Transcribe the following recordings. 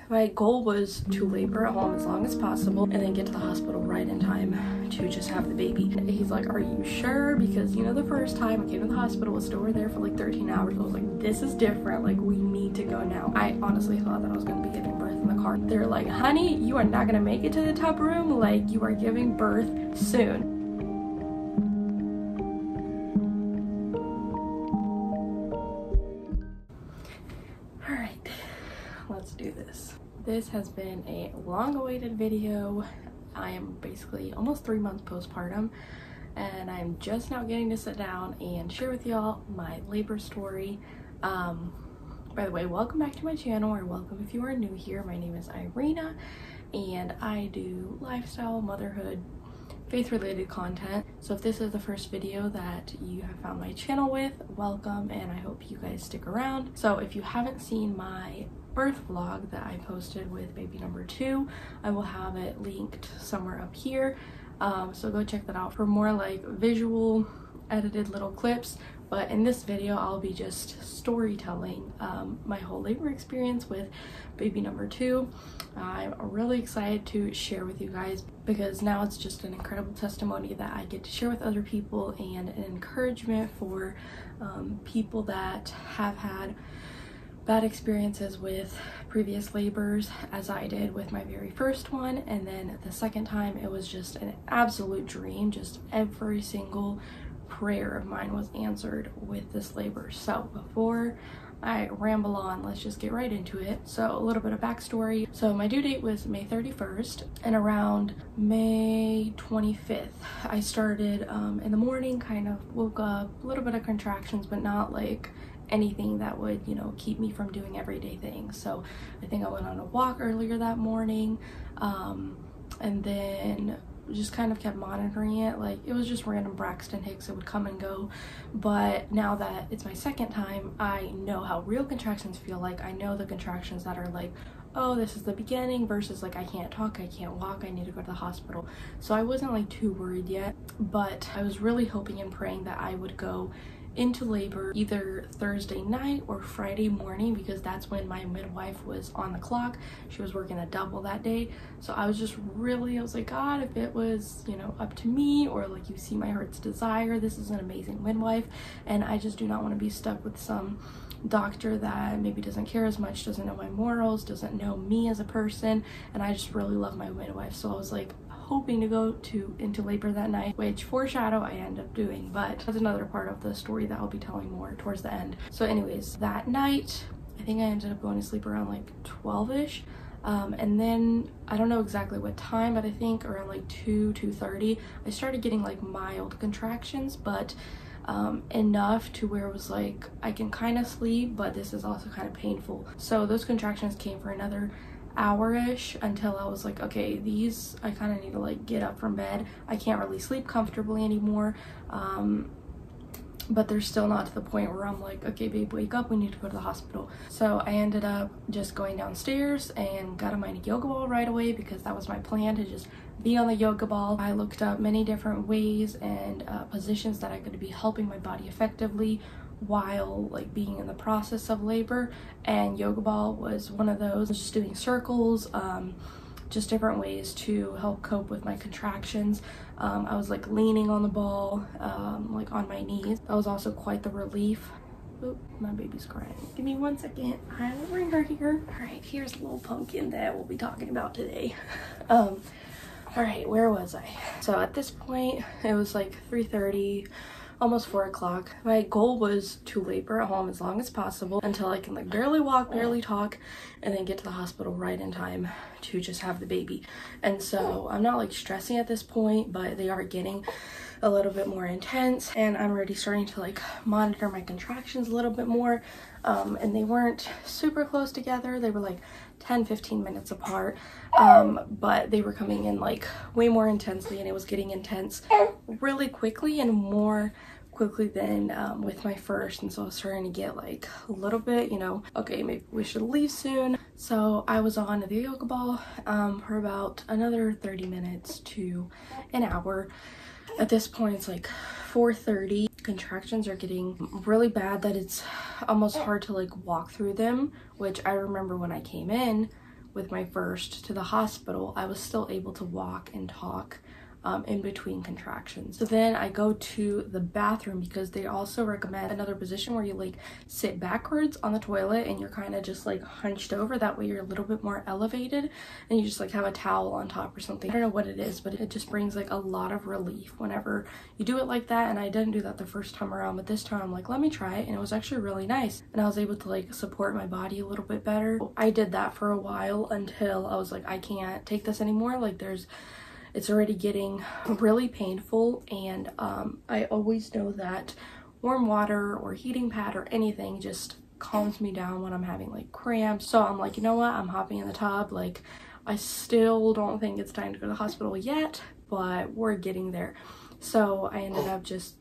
My goal was to labor at home as long as possible and then get to the hospital right in time to just have the baby. And he's like, are you sure? Because, you know, the first time I came to the hospital, was still there for like 13 hours. I was like, this is different. Like, we need to go now. I honestly thought that I was going to be giving birth in the car. They're like, honey, you are not going to make it to the top room. Like, you are giving birth soon. Let's do this. This has been a long-awaited video. I am basically almost 3 months postpartum, and I'm just now getting to sit down and share with y'all my labor story. By the way, welcome back to my channel, or welcome if you are new here. My name is Irina, and I do lifestyle, motherhood, faith-related content. So if this is the first video that you have found my channel with, welcome, and I hope you guys stick around. So if you haven't seen my birth vlog that I posted with baby number 2, I will have it linked somewhere up here, so go check that out for more like visual edited little clips. But in this video I'll be just storytelling my whole labor experience with baby number 2. I'm really excited to share with you guys because now it's just an incredible testimony that I get to share with other people, and an encouragement for people that have had bad experiences with previous labors, as I did with my very first one. And then the second time, it was just an absolute dream. Just every single prayer of mine was answered with this labor. So before I ramble on, let's just get right into it. So a little bit of backstory. So my due date was May 31st, and around May 25th I started in the morning, kind of woke up, a little bit of contractions, but not like anything that would, you know, keep me from doing everyday things. So I think I went on a walk earlier that morning, and then just kind of kept monitoring it. Like, it was just random Braxton Hicks, it would come and go. But now that it's my second time, I know how real contractions feel like. I know the contractions that are like, oh, this is the beginning, versus like, I can't talk, I can't walk, I need to go to the hospital. So I wasn't like too worried yet, but I was really hoping and praying that I would go into labor either Thursday night or Friday morning, because that's when my midwife was on the clock. She was working a double that day. So I was like, God, if it was, you know, up to me, or like you see my heart's desire, this is an amazing midwife, and I just do not want to be stuck with some doctor that maybe doesn't care as much, doesn't know my morals, doesn't know me as a person. And I just really love my midwife. So I was like hoping to go into labor that night, which foreshadow I end up doing, but that's another part of the story that I'll be telling more towards the end. So anyways, that night I think I ended up going to sleep around like 12ish, and then I don't know exactly what time, but I think around like 2:30 I started getting like mild contractions, but enough to where it was like I can kind of sleep, but this is also kind of painful. So those contractions came for another hour-ish until I was like, okay, these, I kind of need to like get up from bed. I can't really sleep comfortably anymore, but they're still not to the point where I'm like, okay babe, wake up, we need to go to the hospital. So I ended up just going downstairs and got on my yoga ball right away, because that was my plan, to just be on the yoga ball. I looked up many different ways and positions that I could be helping my body effectively while like being in the process of labor, and yoga ball was one of those. Just doing circles, just different ways to help cope with my contractions. I was like leaning on the ball, like on my knees. That was also quite the relief. Oop, my baby's crying. Give me 1 second. I will bring her here. All right, here's a little pumpkin that we'll be talking about today. All right, where was I? So at this point, it was like 3:30, almost 4 o'clock. My goal was to labor at home as long as possible until I can like barely walk, barely talk, and then get to the hospital right in time to just have the baby. And so I'm not like stressing at this point, but they are getting a little bit more intense, and I'm already starting to like monitor my contractions a little bit more. And they weren't super close together. They were like 10-15 minutes apart, but they were coming in like way more intensely, and it was getting intense really quickly, and more quickly than with my first. And so I was starting to get like a little bit, you know, okay, maybe we should leave soon. So I was on the yoga ball for about another 30 minutes to an hour. At this point, it's like 4:30. Contractions are getting really bad that it's almost hard to like walk through them, which I remember when I came in with my first to the hospital, I was still able to walk and talk in between contractions. So then I go to the bathroom because they also recommend another position where you like sit backwards on the toilet and you're kind of just like hunched over. That way you're a little bit more elevated and you just like have a towel on top or something. I don't know what it is, but it just brings like a lot of relief whenever you do it like that. And I didn't do that the first time around, but this time I'm like, let me try it. And it was actually really nice. And I was able to like support my body a little bit better. I did that for a while until I was like, I can't take this anymore. Like it's already getting really painful, and I always know that warm water or heating pad or anything just calms me down when I'm having like cramps. So I'm like, you know what, I'm hopping in the tub. Like, I still don't think it's time to go to the hospital yet, but we're getting there. So I ended up just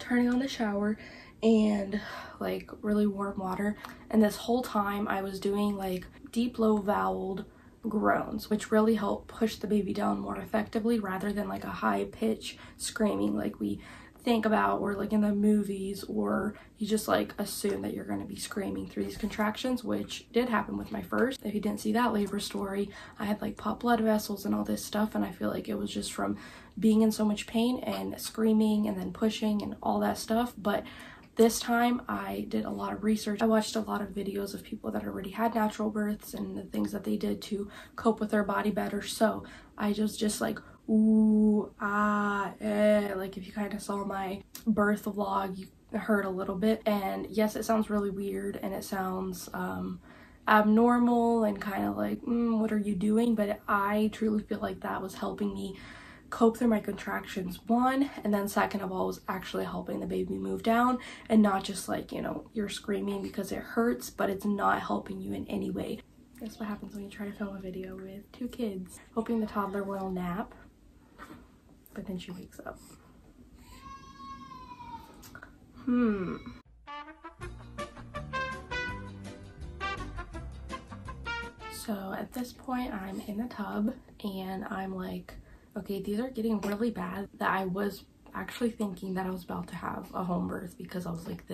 turning on the shower and like really warm water, and this whole time I was doing like deep low voweled groans, which really help push the baby down more effectively rather than like a high pitch screaming like we think about or like in the movies, or you just like assume that you're going to be screaming through these contractions, which did happen with my first. If you didn't see that labor story, I had like popped blood vessels and all this stuff, and I feel like it was just from being in so much pain and screaming and then pushing and all that stuff. But this time I did a lot of research. I watched a lot of videos of people that already had natural births and the things that they did to cope with their body better. So I just like, ooh, ah, eh. Like if you kind of saw my birth vlog, you heard a little bit. And yes, it sounds really weird and it sounds abnormal and kind of like, what are you doing? But I truly feel like that was helping me cope through my contractions, one, and then second of all was actually helping the baby move down, and not just like, you know, you're screaming because it hurts, but it's not helping you in any way. That's what happens when you try to film a video with two kids, hoping the toddler will nap, but then she wakes up. So at this point I'm in the tub and I'm like, okay, these are getting really bad, that I was actually thinking that I was about to have a home birth, because I was like,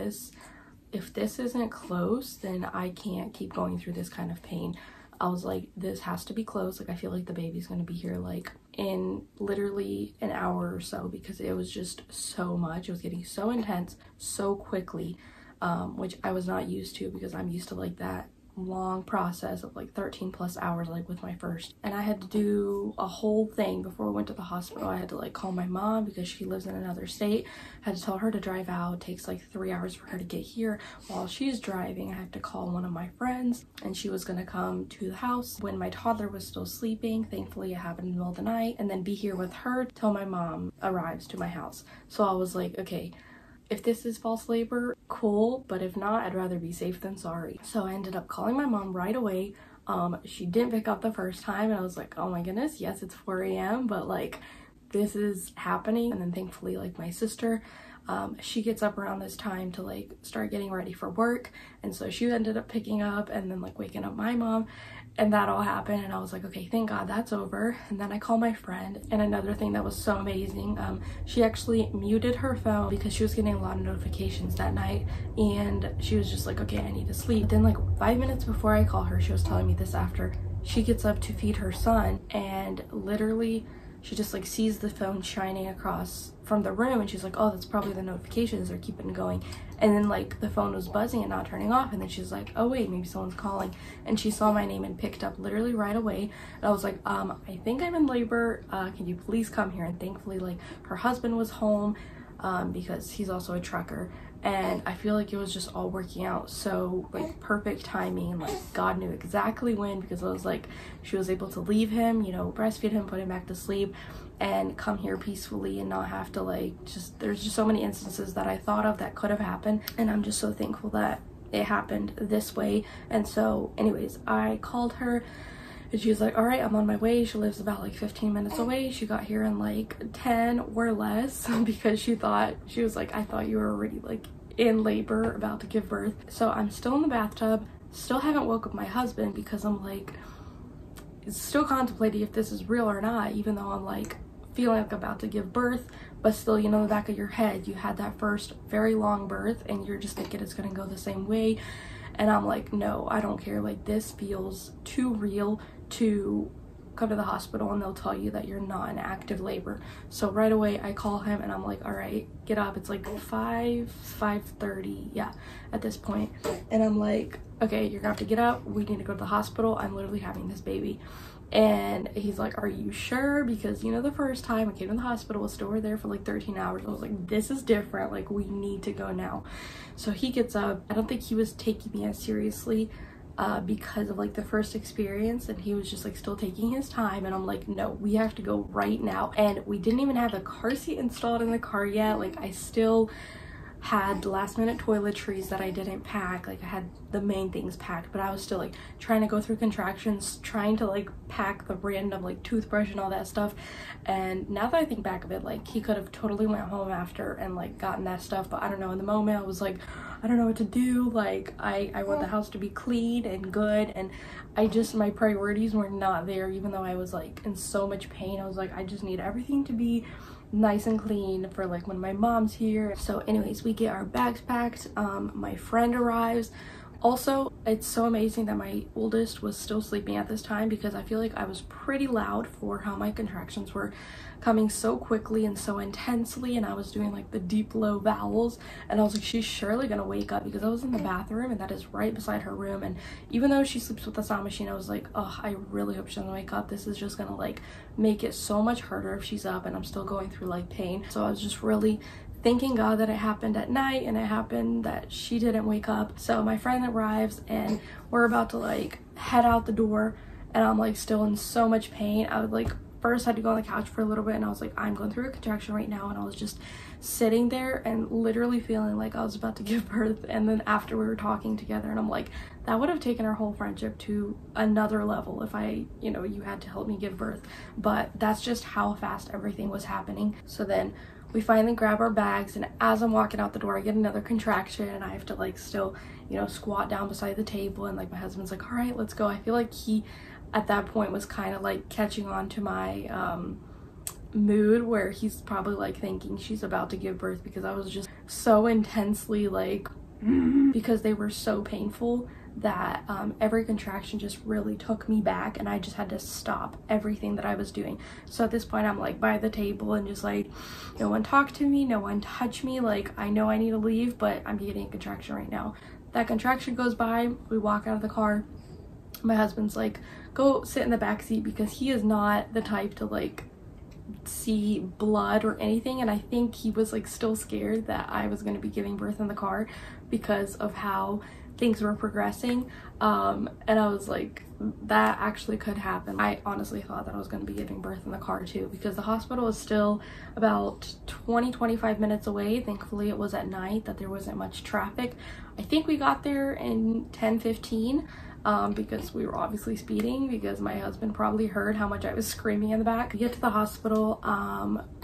if this isn't close, then I can't keep going through this kind of pain. I was like, this has to be close. Like, I feel like the baby's gonna be here like in literally an hour or so, because it was just so much. It was getting so intense so quickly, which I was not used to, because I'm used to like that long process of like 13+ hours like with my first. And I had to do a whole thing before we went to the hospital. I had to like call my mom because she lives in another state. I had to tell her to drive out. It takes like 3 hours for her to get here. While she's driving, I had to call one of my friends, and she was gonna come to the house when my toddler was still sleeping. Thankfully it happened in the middle of the night, and then be here with her till my mom arrives to my house. So I was like, okay, if this is false labor, cool, but if not, I'd rather be safe than sorry. So I ended up calling my mom right away. She didn't pick up the first time, and I was like, oh my goodness, yes, it's 4 a.m., but like, this is happening. And then thankfully, like, my sister, she gets up around this time to like start getting ready for work, and so she ended up picking up and then like waking up my mom, and that all happened. And I was like, okay, thank God that's over. And then I called my friend, and another thing that was so amazing, she actually muted her phone because she was getting a lot of notifications that night, and she was just like, okay, I need to sleep. Then like 5 minutes before I call her, she was telling me this after, she gets up to feed her son, and literally she just like sees the phone shining across from the room, and she's like, oh, that's probably the notifications, they're keeping going. And then like the phone was buzzing and not turning off, and then she's like, oh wait, maybe someone's calling. And she saw my name and picked up literally right away. And I was like, I think I'm in labor, can you please come here? And thankfully like her husband was home, because he's also a trucker, and I feel like it was just all working out so like perfect timing, and like God knew exactly when, because I was like, she was able to leave him, you know, breastfeed him, put him back to sleep, and come here peacefully and not have to like, there's just so many instances that I thought of that could have happened, and I'm just so thankful that it happened this way. And so anyways, I called her, and she was like, all right, I'm on my way. She lives about like 15 minutes away. She got here in like 10 or less, because she was like, I thought you were already like in labor about to give birth. So I'm still in the bathtub, still haven't woke up my husband, because I'm like still contemplating if this is real or not, even though I'm like feeling like about to give birth. But still, you know, in the back of your head, you had that first very long birth, and you're just thinking it's gonna go the same way. And I'm like, no, I don't care. Like, this feels too real to come to the hospital and they'll tell you that you're not in active labor. So right away I call him and I'm like, all right, get up. It's like 5:30, yeah, at this point. And I'm like, okay, you're gonna have to get up. We need to go to the hospital. I'm literally having this baby. And he's like, are you sure? Because, you know, the first time I came to the hospital, was still there for like 13 hours. I was like, this is different. Like, we need to go now. So he gets up. I don't think he was taking me as seriously because of like the first experience, and he was just like still taking his time. And I'm like, no, we have to go right now. And we didn't even have the car seat installed in the car yet. Like, I still had last minute toiletries that I didn't pack. Like, I had the main things packed, but I was still like trying to go through contractions, trying to like pack the random like toothbrush and all that stuff. And now that I think back of it, like, he could have totally went home after and like gotten that stuff, but I don't know, in the moment I was like, I don't know what to do. Like, I want the house to be clean and good, and my priorities were not there. Even though I was like in so much pain, I was like, I just need everything to be nice and clean for like when my mom's here. So anyways, we get our bags packed. My friend arrives. Also, it's so amazing that my oldest was still sleeping at this time, because I feel like I was pretty loud for how my contractions were coming so quickly and so intensely, and I was doing like the deep low vowels, and I was like, she's surely gonna wake up, because I was in the bathroom and that is right beside her room. And even though she sleeps with the sound machine, I was like, oh, I really hope she doesn't wake up. This is just gonna like make it so much harder if she's up and I'm still going through like pain. So I was just really thanking God that it happened at night, and it happened that she didn't wake up. So my friend arrives and we're about to like head out the door, and I'm like still in so much pain. I would like first had to go on the couch for a little bit, and I was like, I'm going through a contraction right now. And I was just sitting there and literally feeling like I was about to give birth. And then after we were talking together, and I'm like, that would have taken our whole friendship to another level if you had to help me give birth. But that's just how fast everything was happening. So then we finally grab our bags, and as I'm walking out the door, I get another contraction, and I have to like still, squat down beside the table, and like my husband's like, all right, let's go. I feel like he at that point was kind of like catching on to my mood, where he's probably like thinking she's about to give birth, because I was just so intensely like because they were so painful that every contraction just really took me back, and I just had to stop everything that I was doing. So at this point I'm like by the table and just like, no one talk to me, no one touch me. Like, I know I need to leave, but I'm getting a contraction right now. That contraction goes by, we walk out of the car. My husband's like, go sit in the back seat, because he is not the type to like see blood or anything. And I think he was like still scared that I was going to be giving birth in the car because of how things were progressing. And I was like, that actually could happen. I honestly thought that I was going to be giving birth in the car too, because the hospital is still about 20-25 minutes away. Thankfully it was at night, that there wasn't much traffic. I think we got there in 10:15. Because we were obviously speeding, because my husband probably heard how much I was screaming in the back. We get to the hospital,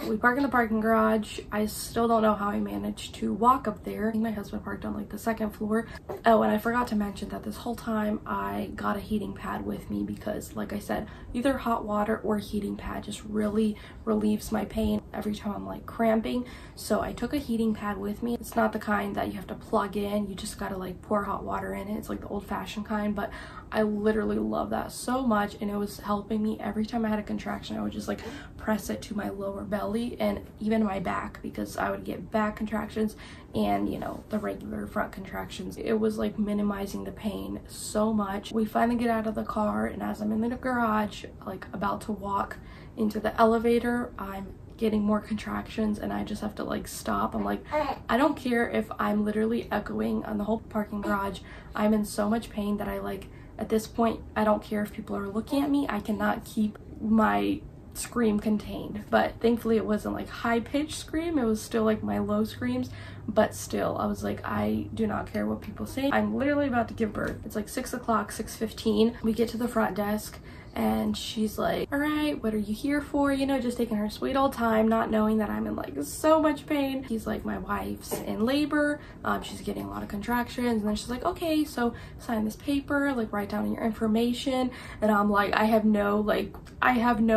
we park in the parking garage. I still don't know how I managed to walk up there. I think my husband parked on like the second floor. Oh, and I forgot to mention that this whole time I got a heating pad with me, because like I said, either hot water or heating pad just really relieves my pain every time I'm like cramping. So I took a heating pad with me. It's not the kind that you have to plug in, you just gotta like pour hot water in it. It's like the old-fashioned kind, but I literally love that so much, and it was helping me every time I had a contraction. I would just like press it to my lower belly and even my back, because I would get back contractions and the regular front contractions. It was like minimizing the pain so much. We finally get out of the car, and as I'm in the garage, like about to walk into the elevator, I'm getting more contractions, and I just have to like stop. I'm like, I don't care if I'm literally echoing on the whole parking garage. I'm in so much pain that I like, at this point, I don't care if people are looking at me. I cannot keep my scream contained. But thankfully it wasn't like high-pitched scream, it was still like my low screams. But still, I was like, I do not care what people say. I'm literally about to give birth. It's like 6 o'clock, 6:15. We get to the front desk, and she's like, all right, what are you here for? You know, just taking her sweet old time, not knowing that I'm in like so much pain. He's like, my wife's in labor, she's getting a lot of contractions. And then she's like, okay, so sign this paper, like write down your information. And I'm like, I have no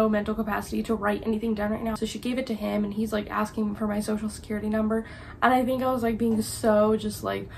mental capacity to write anything down right now. So she gave it to him, and he's like asking for my social security number. And I think I was like being so just like,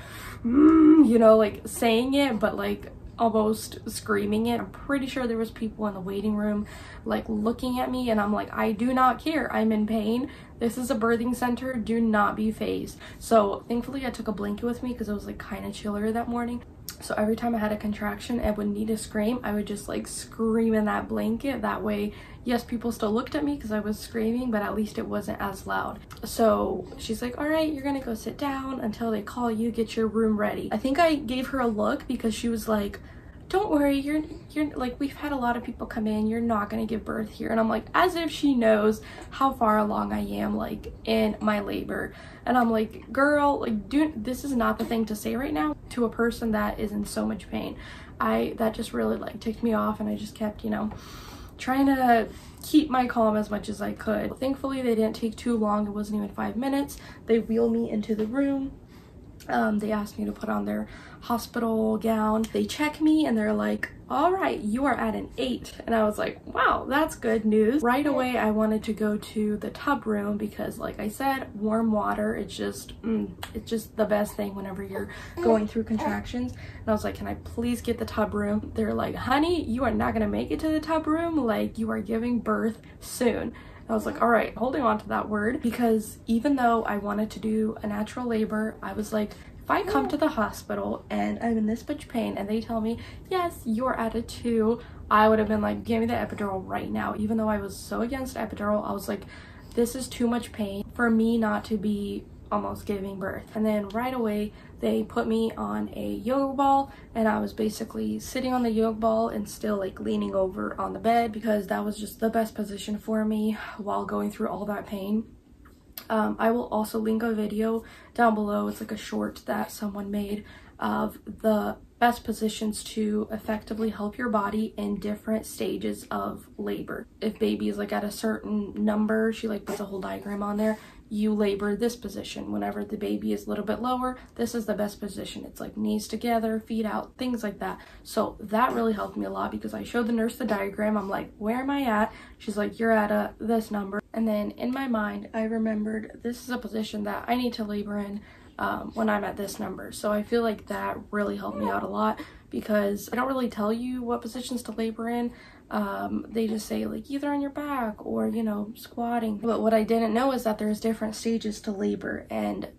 you know, like saying it, but like almost screaming it. I'm pretty sure there was people in the waiting room like looking at me, and I'm like, I do not care, I'm in pain, this is a birthing center, do not be phased. So thankfully I took a blanket with me because it was like kind of chillier that morning. So every time I had a contraction and would need to scream, I would just like scream in that blanket. That way, yes, people still looked at me because I was screaming, but at least it wasn't as loud. So she's like, all right, you're gonna go sit down until they call you, get your room ready. I think I gave her a look because she was like, don't worry, you're like, we've had a lot of people come in, you're not gonna give birth here. And I'm like, as if she knows how far along I am like in my labor. And I'm like, girl, like, this is not the thing to say right now to a person that is in so much pain. That just really like ticked me off, and I just kept, you know, trying to keep my calm as much as I could. Thankfully they didn't take too long, it wasn't even 5 minutes. They wheeled me into the room. They asked me to put on their hospital gown. They check me and they're like, all right, you are at an 8. And I was like, wow, that's good news. Right away I wanted to go to the tub room because, like I said, warm water, it's just the best thing whenever you're going through contractions. And I was like, can I please get the tub room? They're like, honey, you are not gonna make it to the tub room, like you are giving birth soon. I was like, all right, holding on to that word, because even though I wanted to do a natural labor, I was like, if I come to the hospital and I'm in this much pain and they tell me, yes, you're at a 2, I would have been like, give me the epidural right now. Even though I was so against epidural, I was like, this is too much pain for me not to be almost giving birth. And then right away they put me on a yoga ball, and I was basically sitting on the yoga ball and still like leaning over on the bed because that was just the best position for me while going through all that pain. I will also link a video down below. It's like a short that someone made of the best positions to effectively help your body in different stages of labor. If baby is like at a certain number, she like puts a whole diagram on there. You labor this position. Whenever the baby is a little bit lower, this is the best position. It's like knees together, feet out, things like that. So that really helped me a lot because I showed the nurse the diagram. I'm like, where am I at? She's like, you're at this number. And then in my mind, I remembered this is a position that I need to labor in when I'm at this number. So I feel like that really helped me out a lot because I don't really tell you what positions to labor in. They just say like either on your back or, you know, squatting. But what I didn't know is that there's different stages to labor and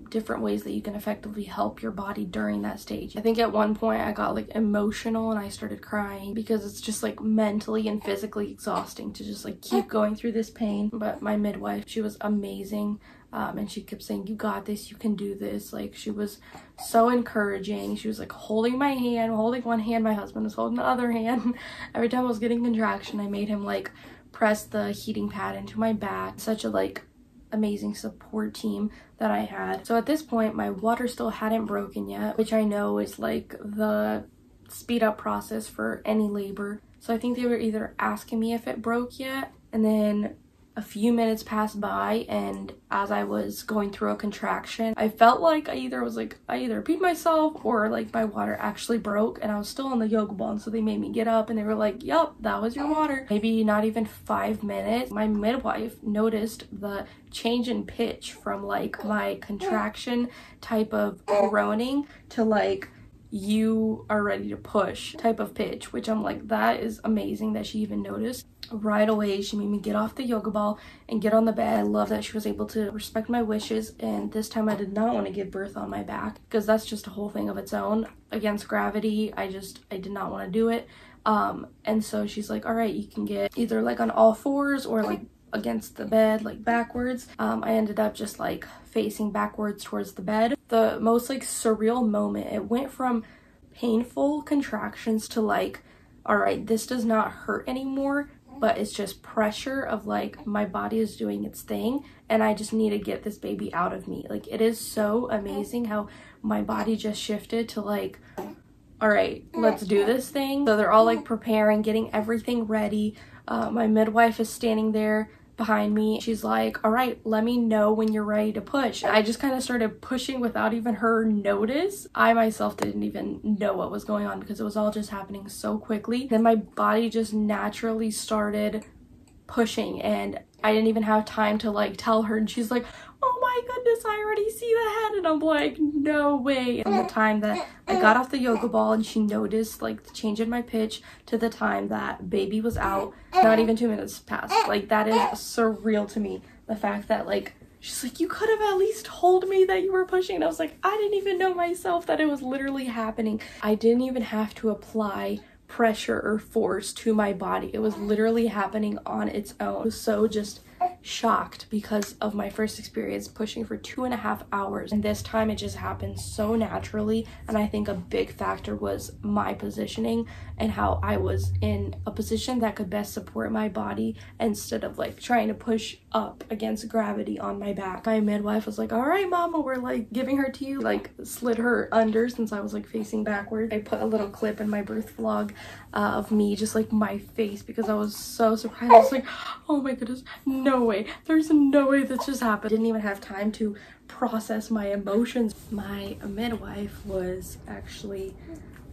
different ways that you can effectively help your body during that stage. I think at one point I got like emotional and I started crying because it's just like mentally and physically exhausting to just like keep going through this pain. But my midwife, she was amazing. And she kept saying, you got this, you can do this. Like, she was so encouraging. She was like holding my hand, holding one hand, my husband was holding the other hand. Every time I was getting contraction, I made him like press the heating pad into my back. Such a like amazing support team that I had. So at this point, my water still hadn't broken yet, which I know is like the speed up process for any labor. So I think they were either asking me if it broke yet, and then a few minutes passed by, and as I was going through a contraction, I felt like I either peed myself or like my water actually broke, and I was still on the yoga ball. And so they made me get up and they were like, yup, that was your water. Maybe not even 5 minutes, my midwife noticed the change in pitch from like my contraction type of groaning to like, you are ready to push type of pitch, which I'm like, that is amazing that she even noticed. Right away, she made me get off the yoga ball and get on the bed. I love that she was able to respect my wishes, and this time I did not want to give birth on my back because that's just a whole thing of its own. Against gravity, I did not want to do it. And so she's like, all right, you can get either like on all fours or like against the bed, like backwards. I ended up just like facing backwards towards the bed. The most like surreal moment, it went from painful contractions to like, all right, this does not hurt anymore, but it's just pressure of like my body is doing its thing and I just need to get this baby out of me. Like, it is so amazing how my body just shifted to like, all right, let's do this thing. So they're all like preparing, getting everything ready. My midwife is standing there behind me. She's like, all right, let me know when you're ready to push. I just kind of started pushing without even her notice. I myself didn't even know what was going on because it was all just happening so quickly. Then my body just naturally started pushing, and I didn't even have time to like tell her, and she's like, oh my goodness, I already see the head. And I'm like, no way. From the time that I got off the yoga ball and she noticed like the change in my pitch to the time that baby was out, not even 2 minutes passed. Like, that is surreal to me. The fact that like, she's like, you could have at least told me that you were pushing. And I was like, I didn't even know myself that it was literally happening. I didn't even have to apply pressure or force to my body. It was literally happening on its own. I was so just shocked because of my first experience pushing for 2.5 hours, and this time it just happened so naturally. And I think a big factor was my positioning and how I was in a position that could best support my body instead of like trying to push up against gravity on my back. My midwife was like, all right mama, we're like giving her to you, like slid her under since I was like facing backwards. I put a little clip in my birth vlog of me, just like my face, because I was so surprised. I was like, oh my goodness, no way, there's no way this just happened. I didn't even have time to process my emotions. My midwife was actually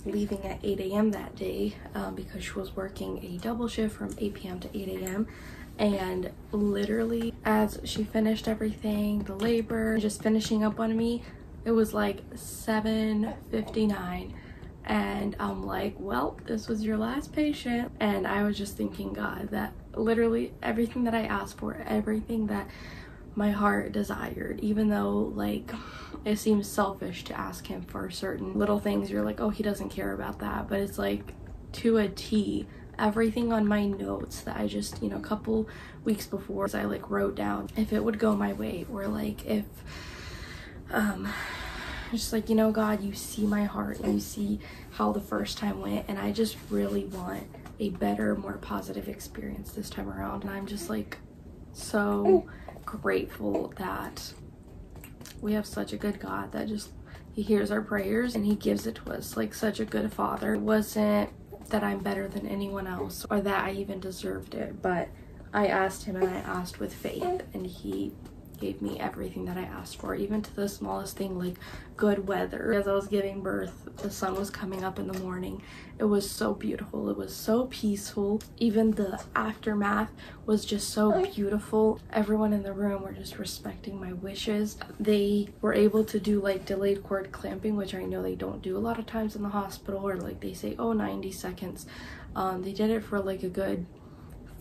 leaving at 8 a.m. that day because she was working a double shift from 8 p.m. to 8 a.m. And literally as she finished everything, the labor, just finishing up on me, it was like 7:59. And I'm like, well, this was your last patient. And I was just thanking God that literally everything that I asked for, everything that my heart desired, even though like it seems selfish to ask him for certain little things, you're like, oh, he doesn't care about that, but it's like to a T, everything on my notes that I just, you know, a couple weeks before, I like wrote down if it would go my way, or like if just like, you know, God, you see my heart and you see how the first time went, and I just really want a better, more positive experience this time around. And I'm just like so grateful that we have such a good God that just, he hears our prayers and he gives it to us, like such a good father. It wasn't that I'm better than anyone else or that I even deserved it, but I asked him, and I asked with faith, and he gave me everything that I asked for, even to the smallest thing like good weather. As I was giving birth, the sun was coming up in the morning. It was so beautiful. It was so peaceful. Even the aftermath was just so beautiful. Everyone in the room were just respecting my wishes. They were able to do like delayed cord clamping, which I know they don't do a lot of times in the hospital, or like they say, oh, 90 seconds. They did it for like a good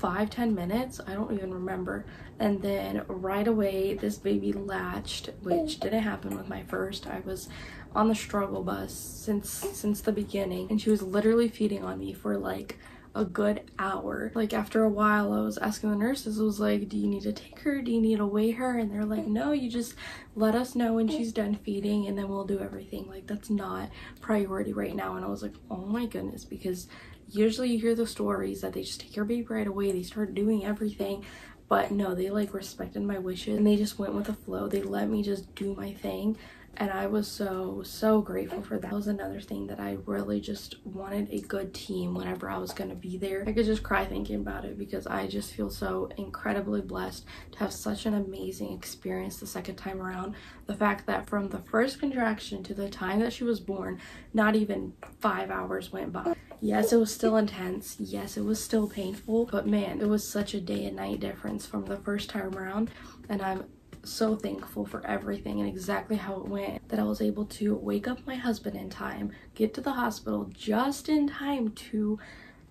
5-10 minutes, I don't even remember. And then right away this baby latched, which didn't happen with my first. I was on the struggle bus since the beginning, and she was literally feeding on me for like a good hour. Like after a while I was asking the nurses, I was like, do you need to take her, do you need to weigh her? And they're like, no, you just let us know when she's done feeding and then we'll do everything. Like, that's not priority right now. And I was like, oh my goodness, because usually you hear the stories that they just take your baby right away, they start doing everything. But no, they like respected my wishes and they just went with the flow. They let me just do my thing, and I was so grateful for that. That was another thing that I really just wanted, a good team whenever I was gonna be there. I could just cry thinking about it because I just feel so incredibly blessed to have such an amazing experience the second time around. The fact that from the first contraction to the time that she was born, not even 5 hours went by. Yes, it was still intense. Yes, it was still painful, but man, it was such a day and night difference from the first time around. And I'm so thankful for everything and exactly how it went, that I was able to wake up my husband in time, get to the hospital just in time to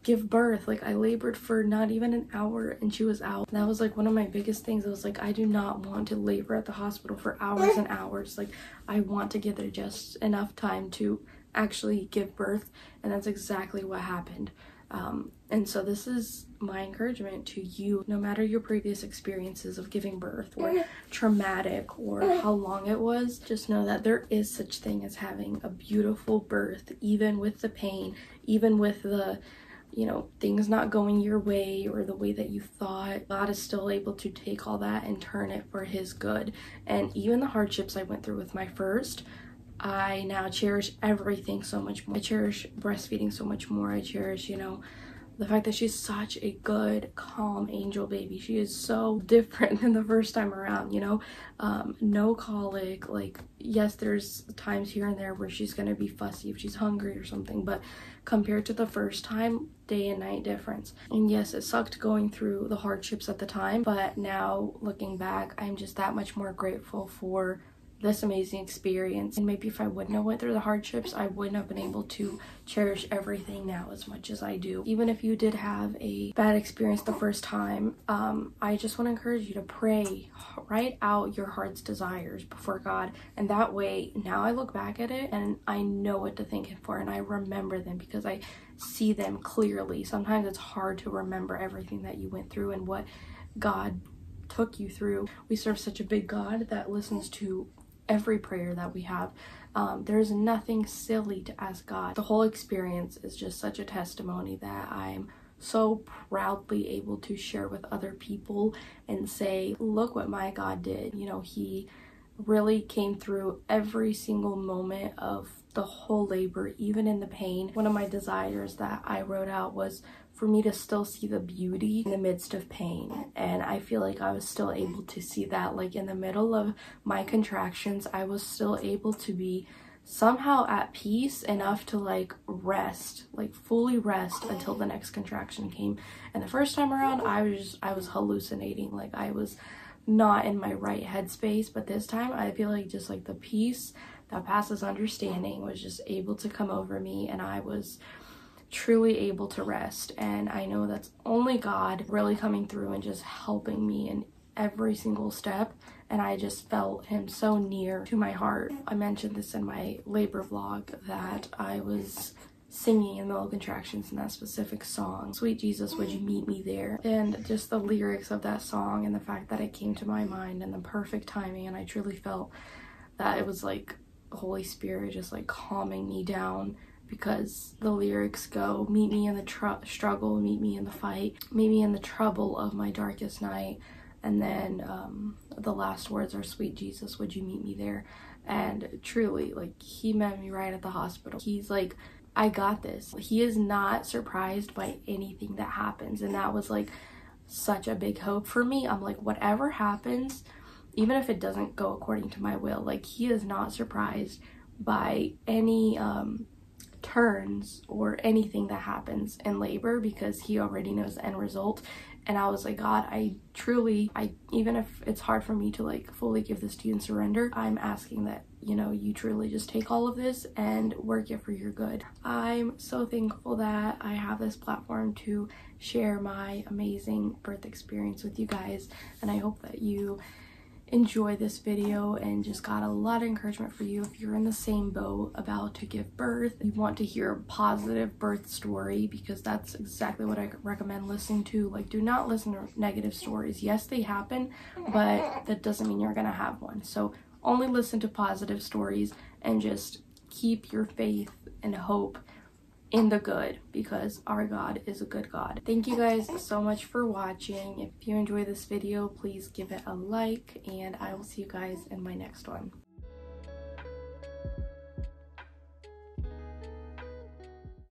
give birth. Like, I labored for not even an hour and she was out. And that was like one of my biggest things. I was like, I do not want to labor at the hospital for hours and hours. Like, I want to give there just enough time to actually give birth, and that's exactly what happened. And so this is my encouragement to you, no matter your previous experiences of giving birth, or traumatic, or how long it was, just know that there is such thing as having a beautiful birth, even with the pain, even with the, you know, things not going your way or the way that you thought. God is still able to take all that and turn it for his good. And even the hardships I went through with my first, I now cherish everything so much more. I cherish breastfeeding so much more. I cherish, you know, the fact that she's such a good, calm angel baby. She is so different than the first time around, you know. No colic. Like, yes, there's times here and there where she's gonna be fussy if she's hungry or something, but compared to the first time, day and night difference. And yes, it sucked going through the hardships at the time, but now looking back, I'm just that much more grateful for this amazing experience. And maybe if I wouldn't have went through the hardships, I wouldn't have been able to cherish everything now as much as I do. Even if you did have a bad experience the first time, I just want to encourage you to pray, write out your heart's desires before God, and that way now I look back at it and I know what to thank Him for, and I remember them because I see them clearly. Sometimes it's hard to remember everything that you went through and what God took you through. We serve such a big God that listens to every prayer that we have. There's nothing silly to ask God. The whole experience is just such a testimony that I'm so proudly able to share with other people and say, look what my God did. You know, He really came through every single moment of the whole labor, even in the pain. One of my desires that I wrote out was for me to still see the beauty in the midst of pain, and I feel like I was still able to see that. Like, in the middle of my contractions, I was still able to be somehow at peace enough to like rest, like fully rest until the next contraction came. And the first time around, I was hallucinating, like I was not in my right headspace. But this time I feel like just like the peace that passes understanding was just able to come over me, and I was truly able to rest. And I know that's only God really coming through and just helping me in every single step, and I just felt Him so near to my heart. I mentioned this in my labor vlog that I was singing in the middle of contractions in that specific song, "Sweet Jesus, would you meet me there?" And just the lyrics of that song and the fact that it came to my mind in the perfect timing, and I truly felt that it was like Holy Spirit just like calming me down, because the lyrics go, meet me in the struggle, meet me in the fight, meet me in the trouble of my darkest night. And then the last words are, sweet Jesus, would you meet me there? And truly, like, He met me right at the hospital. He's like, I got this. He is not surprised by anything that happens. And that was like such a big hope for me. I'm like, whatever happens, even if it doesn't go according to my will, like, He is not surprised by any turns or anything that happens in labor, because He already knows the end result. And I was like, God, I even if it's hard for me to like fully give this to you and surrender, I'm asking that, you know, you truly just take all of this and work it for your good. I'm so thankful that I have this platform to share my amazing birth experience with you guys, and I hope that you enjoy this video and just got a lot of encouragement for you. If you're in the same boat about to give birth, you want to hear a positive birth story, because that's exactly what I recommend listening to. Like, do not listen to negative stories. Yes, they happen, but that doesn't mean you're gonna have one. So only listen to positive stories and just keep your faith and hope in the good, because our God is a good God. Thank you guys so much for watching. If you enjoy this video, please give it a like, and I will see you guys in my next one.